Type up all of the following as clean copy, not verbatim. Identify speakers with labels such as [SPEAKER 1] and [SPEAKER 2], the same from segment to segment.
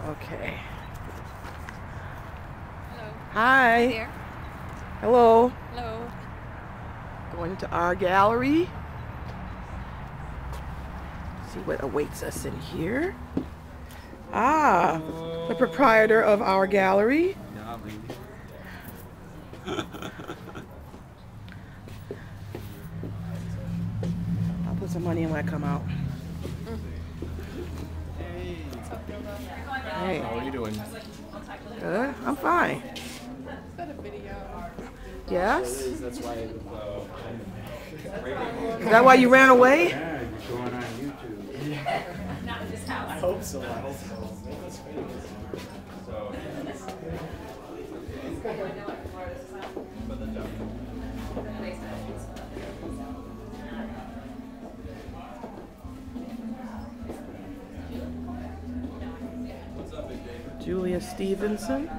[SPEAKER 1] Okay.
[SPEAKER 2] Hello.
[SPEAKER 1] Hi.
[SPEAKER 2] Hi there.
[SPEAKER 1] Hello.
[SPEAKER 2] Hello.
[SPEAKER 1] Going into our gallery. See what awaits us in here. Ah, the proprietor of our gallery.
[SPEAKER 3] Yeah, baby.
[SPEAKER 1] I'll put some money in when I come out.
[SPEAKER 3] Hey.
[SPEAKER 1] Hey.
[SPEAKER 3] How are you doing?
[SPEAKER 1] Good. I'm fine.
[SPEAKER 2] Is that a video?
[SPEAKER 1] Yes?
[SPEAKER 3] That's why.
[SPEAKER 1] Is that why you ran away?
[SPEAKER 4] Yeah, you're going on YouTube.
[SPEAKER 2] Not in this house.
[SPEAKER 3] I hope so. I hope so.
[SPEAKER 1] Julia Stephenson.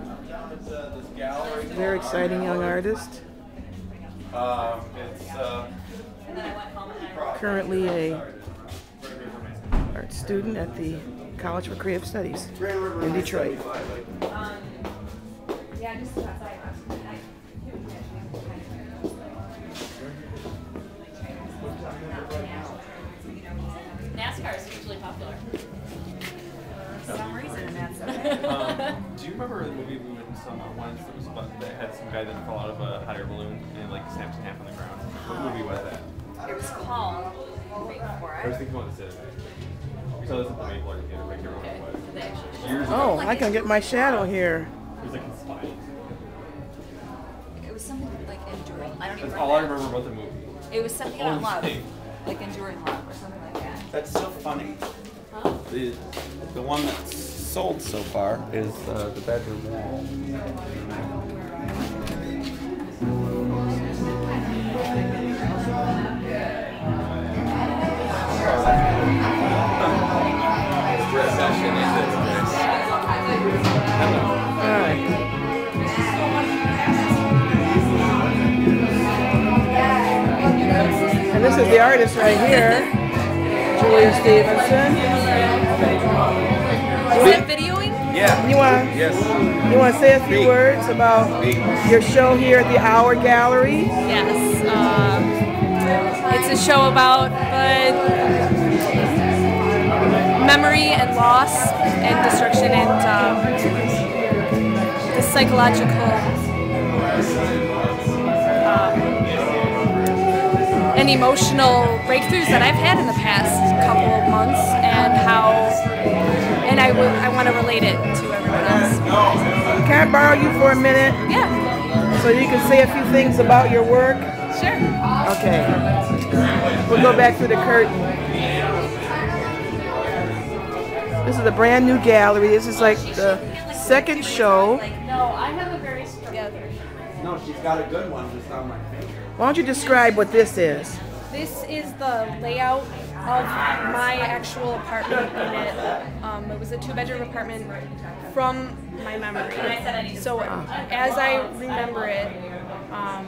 [SPEAKER 1] Very exciting young artist. Currently a art student at the College for Creative Studies in Detroit.
[SPEAKER 2] NASCAR is hugely popular. For some reason, that's
[SPEAKER 3] Do you remember the movie we went and saw once that was about, that had some guy that fell out of a hot air balloon and like snapped in half on the ground? What movie was that?
[SPEAKER 2] It was called Wait for
[SPEAKER 3] I
[SPEAKER 2] It.
[SPEAKER 3] was thinking about this. We saw this at the Maple Theater, like everyone was. Years ago.
[SPEAKER 1] Oh, I can get my shadow here.
[SPEAKER 3] It was like inspired.
[SPEAKER 2] It was something like enduring. I don't even
[SPEAKER 3] That's all I remember about the movie.
[SPEAKER 2] It was something
[SPEAKER 3] Only
[SPEAKER 2] about love.
[SPEAKER 3] thing.
[SPEAKER 2] Like enduring love or something like that.
[SPEAKER 5] That's so funny.
[SPEAKER 2] Huh?
[SPEAKER 5] The one that's sold so far is the bedroom wall.
[SPEAKER 1] Alright. And this is the artist right here, Julia Stephenson.
[SPEAKER 2] Is that videoing?
[SPEAKER 5] Yeah.
[SPEAKER 1] You want
[SPEAKER 5] Yes.
[SPEAKER 1] to say a few words about your show here at the Hour Gallery?
[SPEAKER 6] Yes, it's a show about memory and loss and destruction and the psychological and emotional breakthroughs that I've had in the past couple of months and how, and I want to relate it to everyone else.
[SPEAKER 1] Can I borrow you for a minute
[SPEAKER 6] Yeah,
[SPEAKER 1] so you can say a few things about your work?
[SPEAKER 6] sure.
[SPEAKER 1] Okay. We'll go back through the curtain. This is a brand new gallery. This is like the second show.
[SPEAKER 6] No, I have a very
[SPEAKER 5] No, she's got a good one just on my finger.
[SPEAKER 1] Why don't you describe what this is?
[SPEAKER 6] This is the layout of my actual apartment unit. It was a 2-bedroom apartment from my memory. So as I remember it,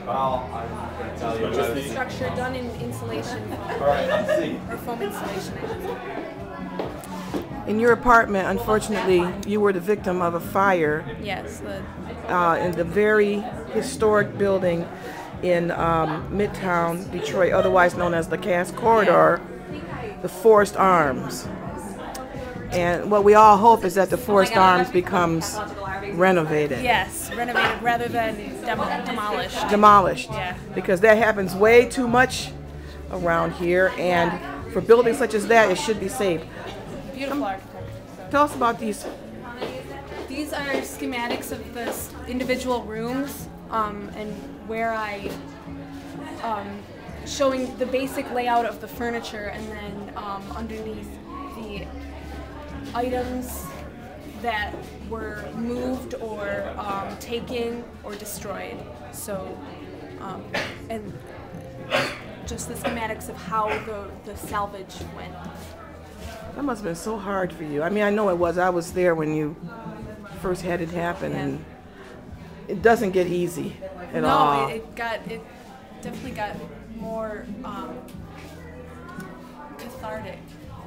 [SPEAKER 3] Well, I'm going to tell you
[SPEAKER 6] just
[SPEAKER 3] about
[SPEAKER 6] the
[SPEAKER 3] it.
[SPEAKER 6] structure done in insulation
[SPEAKER 3] Alright, let's see.
[SPEAKER 6] or foam insulation. I should say.
[SPEAKER 1] In your apartment, unfortunately, you were the victim of a fire
[SPEAKER 6] Yes,
[SPEAKER 1] in the very historic building in Midtown Detroit, otherwise known as the Cass Corridor, the Forest Arms. And what we all hope is that the Forest Arms becomes renovated.
[SPEAKER 6] yes, renovated rather than demolished.
[SPEAKER 1] Demolished.
[SPEAKER 6] Yeah.
[SPEAKER 1] Because that happens way too much around here, and for buildings such as that, it should be saved.
[SPEAKER 6] Beautiful architecture.
[SPEAKER 1] Tell us about these.
[SPEAKER 6] These are schematics of the individual rooms and where I showing the basic layout of the furniture and then underneath the items that were moved or taken or destroyed. So and just the schematics of how the salvage went.
[SPEAKER 1] That must have been so hard for you. I mean, I know it was. I was there when you first had it happen, and it doesn't get easy at all.
[SPEAKER 6] No, it definitely got more cathartic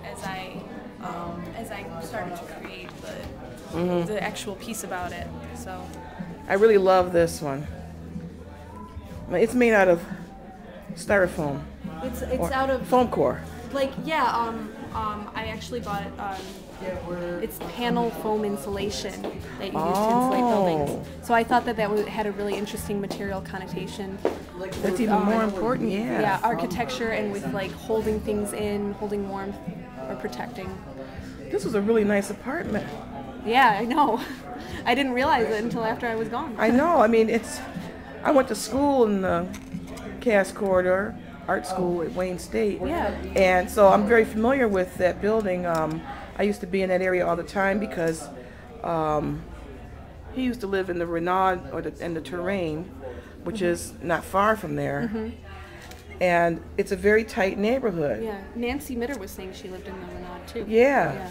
[SPEAKER 6] as I started to create the the actual piece about it. So
[SPEAKER 1] I really love this one. It's made out of styrofoam.
[SPEAKER 6] it's
[SPEAKER 1] or
[SPEAKER 6] out of
[SPEAKER 1] foam core.
[SPEAKER 6] like I actually bought it's panel foam insulation that you use to insulate buildings. So I thought that had a really interesting material connotation.
[SPEAKER 1] That's even more important, yeah.
[SPEAKER 6] Yeah, architecture and with like holding things in, holding warmth or protecting.
[SPEAKER 1] This was a really nice apartment.
[SPEAKER 6] Yeah, I know. I didn't realize it until after I was gone.
[SPEAKER 1] I know. I mean, I went to school in the Cass Corridor, art school at Wayne State.
[SPEAKER 6] Yeah.
[SPEAKER 1] And so I'm very familiar with that building. I used to be in that area all the time because he used to live in the Renaud in the Terrain, which is not far from there. And it's a very tight neighborhood.
[SPEAKER 6] Yeah, Nancy Mitter was saying she lived in the Renaud too.
[SPEAKER 1] Yeah.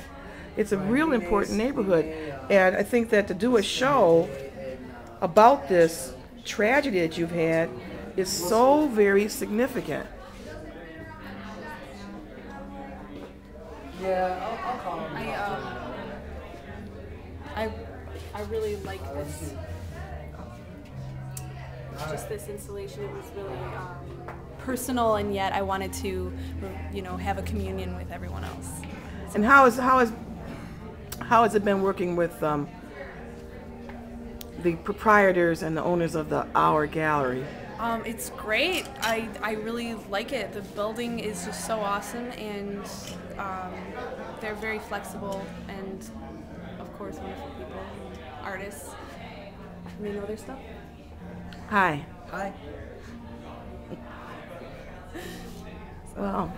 [SPEAKER 1] It's a real important neighborhood. And I think that to do a show about this tragedy that you've had is so very significant.
[SPEAKER 4] Yeah, I'll call him.
[SPEAKER 6] I really like this. Just this installation. It was really personal, and yet I wanted to, have a communion with everyone else.
[SPEAKER 1] And how has it been working with the proprietors and the owners of the Our Gallery?
[SPEAKER 6] It's great. I really like it. The building is just so awesome, and they're very flexible and, of course, wonderful people, artists. And they know their stuff.
[SPEAKER 1] Hi.
[SPEAKER 4] Hi.
[SPEAKER 1] Well,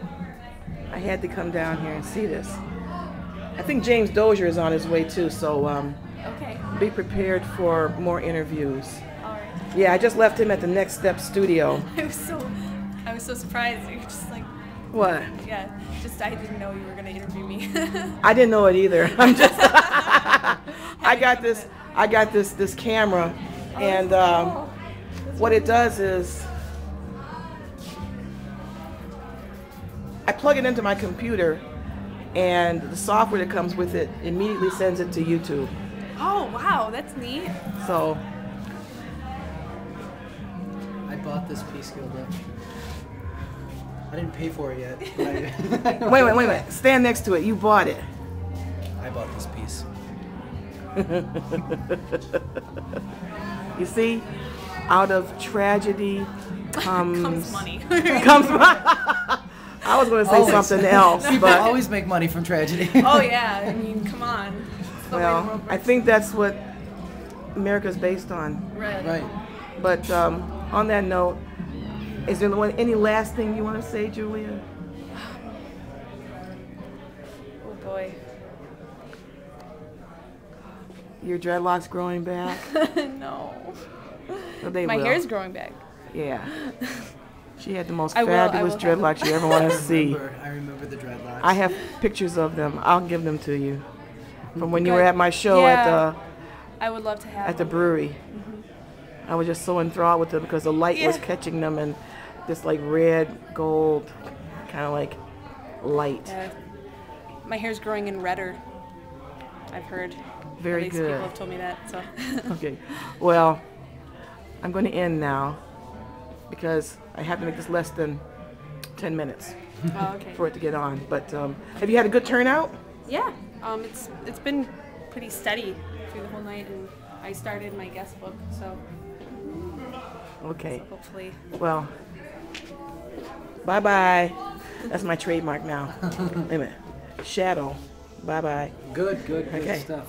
[SPEAKER 1] I had to come down here and see this. I think James Dozier is on his way too, so
[SPEAKER 6] Okay.
[SPEAKER 1] be prepared for more interviews.
[SPEAKER 6] All right.
[SPEAKER 1] Yeah, I just left him at the Next Step studio.
[SPEAKER 6] I was so surprised. You were just like,
[SPEAKER 1] What?
[SPEAKER 6] yeah, I didn't know you were gonna interview me.
[SPEAKER 1] I didn't know it either. I'm just I got this camera, and what it does is I plug it into my computer, and the software that comes with it immediately sends it to YouTube.
[SPEAKER 6] Oh wow, that's neat.
[SPEAKER 1] So
[SPEAKER 4] I bought this piece, Gilda. I didn't pay for it yet. But
[SPEAKER 1] wait. Stand next to it. You bought it.
[SPEAKER 4] I bought this piece.
[SPEAKER 1] You see, out of tragedy comes
[SPEAKER 6] money.
[SPEAKER 1] comes I was going to say
[SPEAKER 4] Always.
[SPEAKER 1] something else,
[SPEAKER 4] People
[SPEAKER 1] but
[SPEAKER 4] always make money from tragedy.
[SPEAKER 6] Oh yeah, I mean, come on. It's the way the
[SPEAKER 1] well,
[SPEAKER 6] world
[SPEAKER 1] I
[SPEAKER 6] works.
[SPEAKER 1] think that's what America's based on.
[SPEAKER 6] Right.
[SPEAKER 4] Right.
[SPEAKER 1] But on that note, is there any last thing you want to say, Julia?
[SPEAKER 6] Oh boy.
[SPEAKER 1] Your dreadlocks growing back?
[SPEAKER 6] No.
[SPEAKER 1] Well, they
[SPEAKER 6] My
[SPEAKER 1] will.
[SPEAKER 6] hair's growing back.
[SPEAKER 1] Yeah. She had the most
[SPEAKER 6] I will
[SPEAKER 1] fabulous
[SPEAKER 6] have
[SPEAKER 1] dreadlocks you ever want to see.
[SPEAKER 4] I remember the dreadlocks.
[SPEAKER 1] I have pictures of them. I'll give them to you. From when you
[SPEAKER 6] Good.
[SPEAKER 1] were at my show
[SPEAKER 6] Yeah. I would love to have
[SPEAKER 1] at the
[SPEAKER 6] one.
[SPEAKER 1] brewery. I was just so enthralled with them because the light was
[SPEAKER 6] Yeah.
[SPEAKER 1] catching them, and this like red, gold, kind of like light.
[SPEAKER 6] Yeah. My hair's growing in redder. I've heard.
[SPEAKER 1] Very
[SPEAKER 6] At least
[SPEAKER 1] good.
[SPEAKER 6] people have told me that. So.
[SPEAKER 1] Okay. Well, I'm going to end now because I have to make this less than 10 minutes
[SPEAKER 6] Oh, okay.
[SPEAKER 1] for it to get on. But have you had a good turnout?
[SPEAKER 6] Yeah. It's been pretty steady through the whole night, and I started my guest book, so
[SPEAKER 1] Okay.
[SPEAKER 6] hopefully.
[SPEAKER 1] Well, bye-bye. That's my trademark now. Wait a minute. Shadow. Bye-bye.
[SPEAKER 4] Good
[SPEAKER 1] Okay.
[SPEAKER 4] stuff.